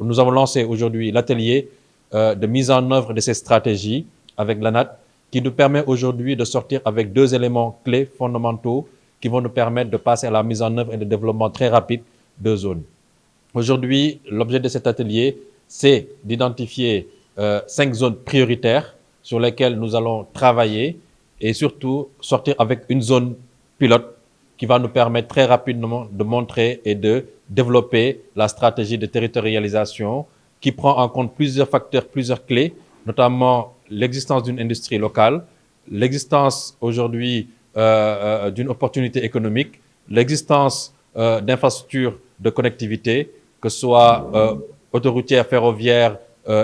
nous avons lancé aujourd'hui l'atelier de mise en œuvre de ces stratégies avec l'ANAT, qui nous permet aujourd'hui de sortir avec 2 éléments clés fondamentaux qui vont nous permettre de passer à la mise en œuvre et de développement très rapide de zones. Aujourd'hui, l'objet de cet atelier, c'est d'identifier 5 zones prioritaires sur lesquelles nous allons travailler et surtout sortir avec une zone pilote qui va nous permettre très rapidement de montrer et de développer la stratégie de territorialisation qui prend en compte plusieurs facteurs, plusieurs clés, notamment l'existence d'une industrie locale, l'existence aujourd'hui d'une opportunité économique, l'existence d'infrastructures de connectivité, que ce soit autoroutière, ferroviaire,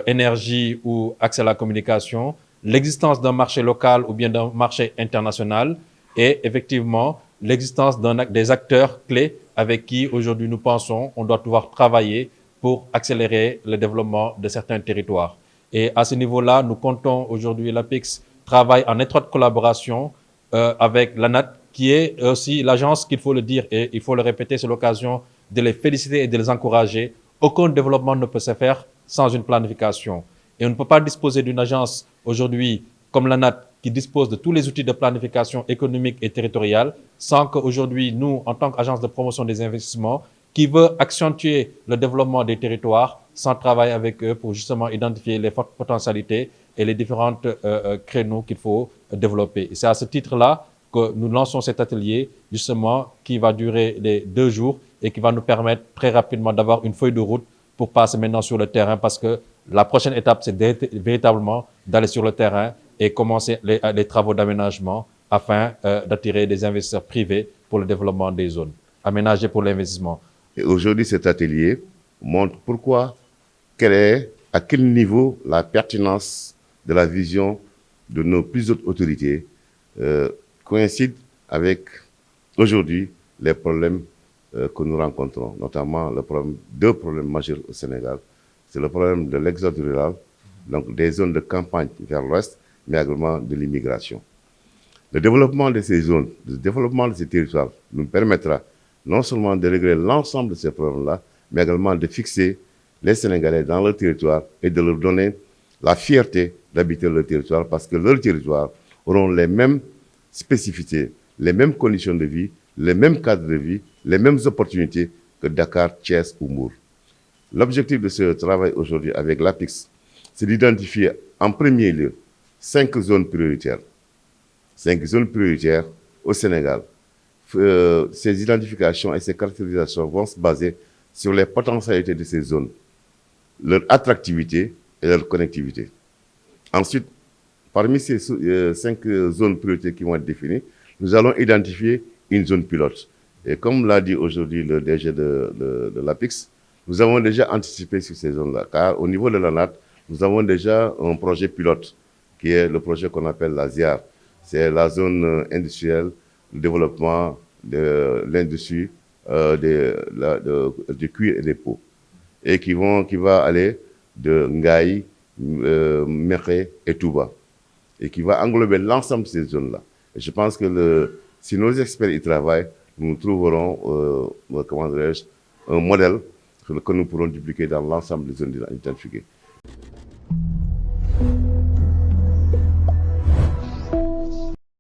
énergie ou accès à la communication, l'existence d'un marché local ou bien d'un marché international et effectivement l'existence des acteurs clés avec qui aujourd'hui nous pensons on doit pouvoir travailler pour accélérer le développement de certains territoires. Et à ce niveau-là, nous comptons aujourd'hui, l'APIX travaille en étroite collaboration avec l'ANAT, qui est aussi l'agence, qu'il faut le dire et il faut le répéter, c'est l'occasion de les féliciter et de les encourager. Aucun développement ne peut se faire sans une planification. Et on ne peut pas disposer d'une agence aujourd'hui comme l'ANAT qui dispose de tous les outils de planification économique et territoriale sans qu'aujourd'hui, nous, en tant qu'agence de promotion des investissements, qui veut accentuer le développement des territoires sans travailler avec eux pour justement identifier les fortes potentialités et les différentes créneaux qu'il faut développer. Et c'est à ce titre-là que nous lançons cet atelier, justement, qui va durer les 2 jours et qui va nous permettre très rapidement d'avoir une feuille de route pour passer maintenant sur le terrain parce que la prochaine étape, c'est véritablement d'aller sur le terrain et commencer les travaux d'aménagement afin d'attirer des investisseurs privés pour le développement des zones aménagées pour l'investissement. Et aujourd'hui, cet atelier montre pourquoi, à quel niveau la pertinence de la vision de nos plus hautes autorités coïncide avec aujourd'hui les problèmes que nous rencontrons, notamment deux problèmes majeurs au Sénégal. C'est le problème de l'exode rural, donc des zones de campagne vers l'ouest, mais également de l'immigration. Le développement de ces zones, le développement de ces territoires nous permettra non seulement de régler l'ensemble de ces problèmes-là, mais également de fixer les Sénégalais dans leur territoire et de leur donner la fierté d'habiter leur territoire parce que leurs territoires auront les mêmes spécificités, les mêmes conditions de vie, les mêmes cadres de vie, les mêmes opportunités que Dakar, Thiès ou Mour. L'objectif de ce travail aujourd'hui avec l'APIX, c'est d'identifier en premier lieu 5 zones prioritaires. 5 zones prioritaires au Sénégal. Ces identifications et ces caractérisations vont se baser sur les potentialités de ces zones, leur attractivité et leur connectivité. Ensuite, parmi ces 5 zones prioritaires qui vont être définies, nous allons identifier une zone pilote. Et comme l'a dit aujourd'hui le DG de l'APIX, nous avons déjà anticipé sur ces zones-là, car au niveau de l'ANAT, nous avons déjà un projet pilote, qui est le projet qu'on appelle la ZIAR. C'est la zone industrielle, le développement de l'industrie du cuir et des peaux, et qui va aller de Ngaï, Mekhe et Touba, et qui va englober l'ensemble de ces zones-là. Et je pense que si nos experts y travaillent, nous trouverons, un modèle que nous pourrons dupliquer dans l'ensemble des zones identifiées.